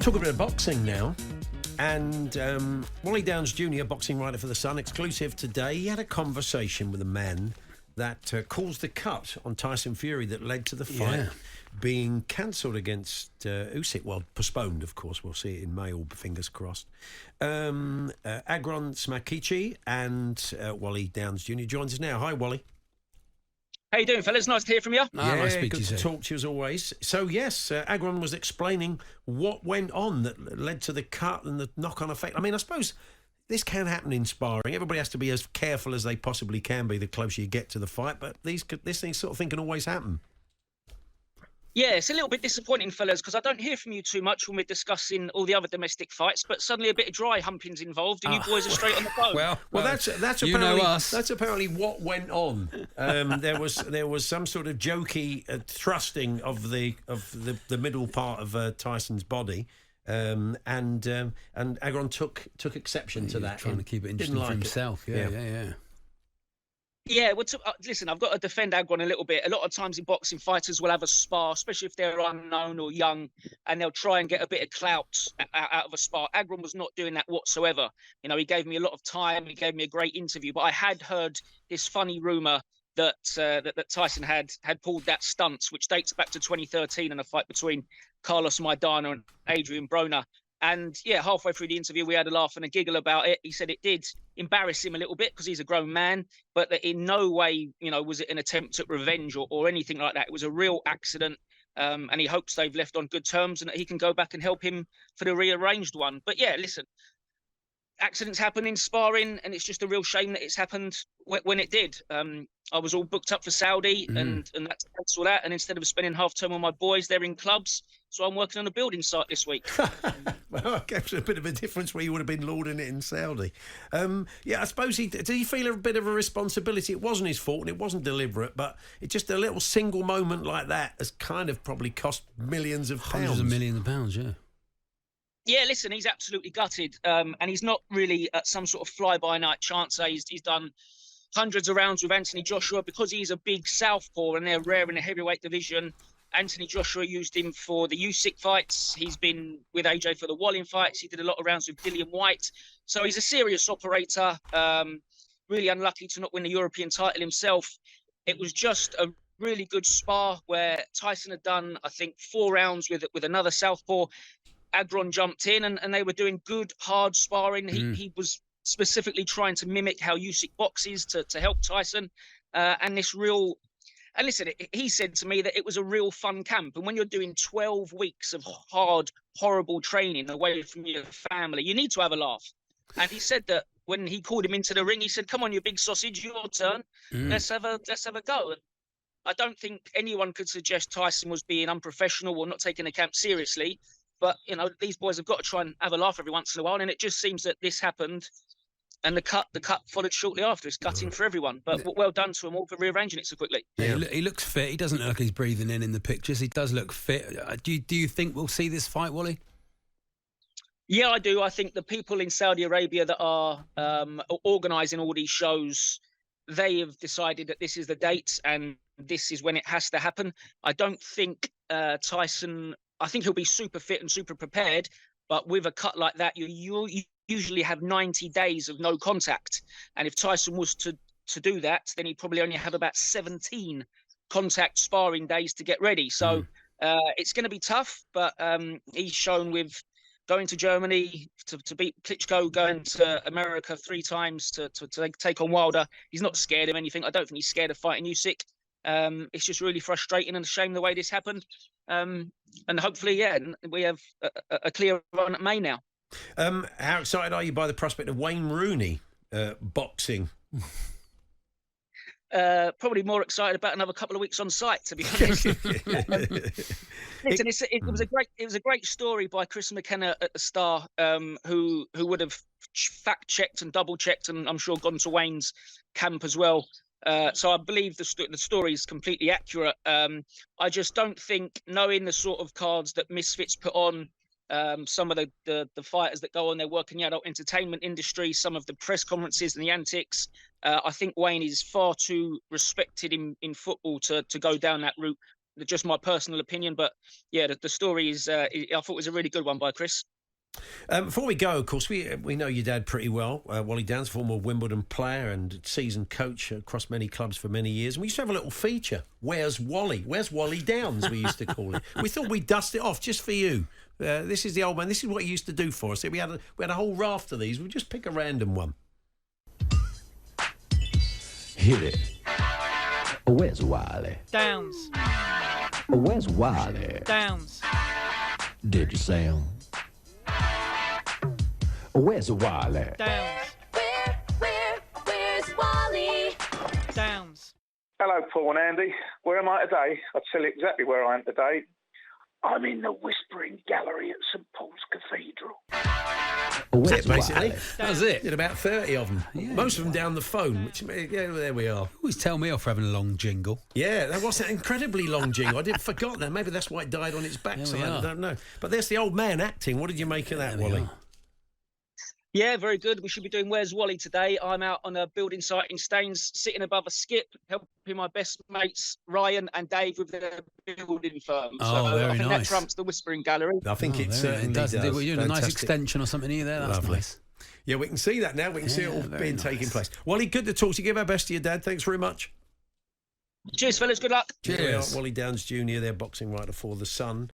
Talk a bit of boxing now. And Wally Downes Jr, boxing writer for The Sun, exclusive today. He had a conversation with a man that caused the cut on Tyson Fury that led to the fight being cancelled against Usyk. Well, postponed, of course. We'll see it in May, all fingers crossed. Agron Smakici and Wally Downes Jr joins us now. Hi, Wally. How you doing, fellas? Nice to hear from you. Nice to talk to you as always. So, yes, Agron was explaining what went on that led to the cut and the knock-on effect. I mean, I suppose this can happen in sparring. Everybody has to be as careful as they possibly can be the closer you get to the fight, but this sort of thing can always happen. Yeah, it's a little bit disappointing, fellas, because I don't hear from you too much when we're discussing all the other domestic fights, but suddenly a bit of dry humping's involved and you boys are straight on the phone. Well, that's apparently, you know us. That's apparently what went on. There was some sort of jokey thrusting of the middle part of Tyson's body. And Agron took exception to that. Trying to keep it interesting for himself. Yeah. Yeah, well, listen, I've got to defend Agron a little bit. A lot of times in boxing, fighters will have a spar, especially if they're unknown or young, and they'll try and get a bit of clout out of a spar. Agron was not doing that whatsoever. You know, he gave me a lot of time. He gave me a great interview, but I had heard this funny rumour that Tyson had pulled that stunt, which dates back to 2013 in a fight between Carlos Maidana and Adrian Broner. And yeah, halfway through the interview, we had a laugh and a giggle about it. He said it did embarrass him a little bit because he's a grown man, but that in no way, you know, was it an attempt at revenge or anything like that. It was a real accident. And he hopes they've left on good terms and that he can go back and help him for the rearranged one. But yeah, listen, accidents happen in sparring, and it's just a real shame that it's happened when it did. I was all booked up for Saudi and had to cancel that. And instead of spending half term with my boys, they're in clubs. So I'm working on a building site this week. Well, I guess a bit of a difference where you would have been lording it in Saudi. Yeah, I suppose did he feel a bit of a responsibility? It wasn't his fault and it wasn't deliberate, but it just a little single moment like that has kind of probably cost millions of pounds. Hundreds of millions of pounds, yeah. Yeah, listen, he's absolutely gutted. And he's not really some sort of fly-by-night chancer. He's done hundreds of rounds with Anthony Joshua because he's a big southpaw and they're rare in the heavyweight division. Anthony Joshua used him for the Usyk fights. He's been with AJ for the Wally fights. He did a lot of rounds with Dillian White. So he's a serious operator. Really unlucky to not win the European title himself. It was just a really good spar where Tyson had done, I think, 4 rounds with another southpaw. Agron jumped in and they were doing good, hard sparring. He was specifically trying to mimic how Usyk boxes to help Tyson. And listen, he said to me that it was a real fun camp. And when you're doing 12 weeks of hard, horrible training away from your family, you need to have a laugh. And he said that when he called him into the ring, he said, "Come on, you big sausage, your turn. Let's have a go." And I don't think anyone could suggest Tyson was being unprofessional or not taking the camp seriously. But, you know, these boys have got to try and have a laugh every once in a while. And it just seems that this happened and the cut followed shortly after. It's gutting for everyone. But well done to them all for rearranging it so quickly. Yeah, he looks fit. He doesn't look like he's breathing in the pictures. He does look fit. Do you think we'll see this fight, Wally? Yeah, I do. I think the people in Saudi Arabia that are organising all these shows, they have decided that this is the date and this is when it has to happen. I don't think Tyson... I think he'll be super fit and super prepared, but with a cut like that, you usually have 90 days of no contact. And if Tyson was to do that, then he'd probably only have about 17 contact sparring days to get ready. So it's going to be tough, but he's shown with going to Germany to beat Klitschko, going to America 3 times to take on Wilder. He's not scared of anything. I don't think he's scared of fighting Usyk. It's just really frustrating and a shame the way this happened. And hopefully, we have a clear run at May now. How excited are you by the prospect of Wayne Rooney boxing? Probably more excited about another couple of weeks on site, to be honest. Listen, it was a great story by Chris McKenna at the Star, who would have fact checked and double checked, and I'm sure gone to Wayne's camp as well. So I believe the story is completely accurate. I just don't think, knowing the sort of cards that Misfits put on, some of the fighters that go on their work in the adult entertainment industry, some of the press conferences and the antics, I think Wayne is far too respected in football to go down that route. just my personal opinion. But yeah, the story is, I thought it was a really good one by Chris. Before we go, of course, we know your dad pretty well. Wally Downes, former Wimbledon player and seasoned coach across many clubs for many years. And we used to have a little feature. Where's Wally? Where's Wally Downes? We used to call it. We thought we'd dust it off just for you. This is the old man. This is what he used to do for us. We had a whole raft of these. We'll just pick a random one. Hit it. Where's Wally? Downes. Where's Wally? Downes. Did you say him? Where's Wally? Downes. Where's Wally? Downes. Hello, Paul and Andy. Where am I today? I'll tell you exactly where I am today. I'm in the Whispering Gallery at St Paul's Cathedral. That's it, basically. That was it. Did about 30 of them. Yeah. Most of them down the phone, which, yeah, there we are. Always tell me off for having a long jingle. Yeah, that was an incredibly long jingle. I forgot that. Maybe that's why it died on its backside. I don't know. But there's the old man acting. What did you make of that, Wally? Yeah, very good. We should be doing Where's Wally today. I'm out on a building site in Staines, sitting above a skip, helping my best mates Ryan and Dave with their building firm. Oh, so very I think nice. that trumps the Whispering Gallery. I think it certainly does. We're doing a nice Fantastic. extension or something here there. That's Lovely. nice. Yeah, we can see that now. We can see it all very being taking place. Wally, good to talk to you. Give our best to your dad. Thanks very much. Cheers, fellas. Good luck. Cheers. Wally Downes Jr., their boxing writer for The Sun.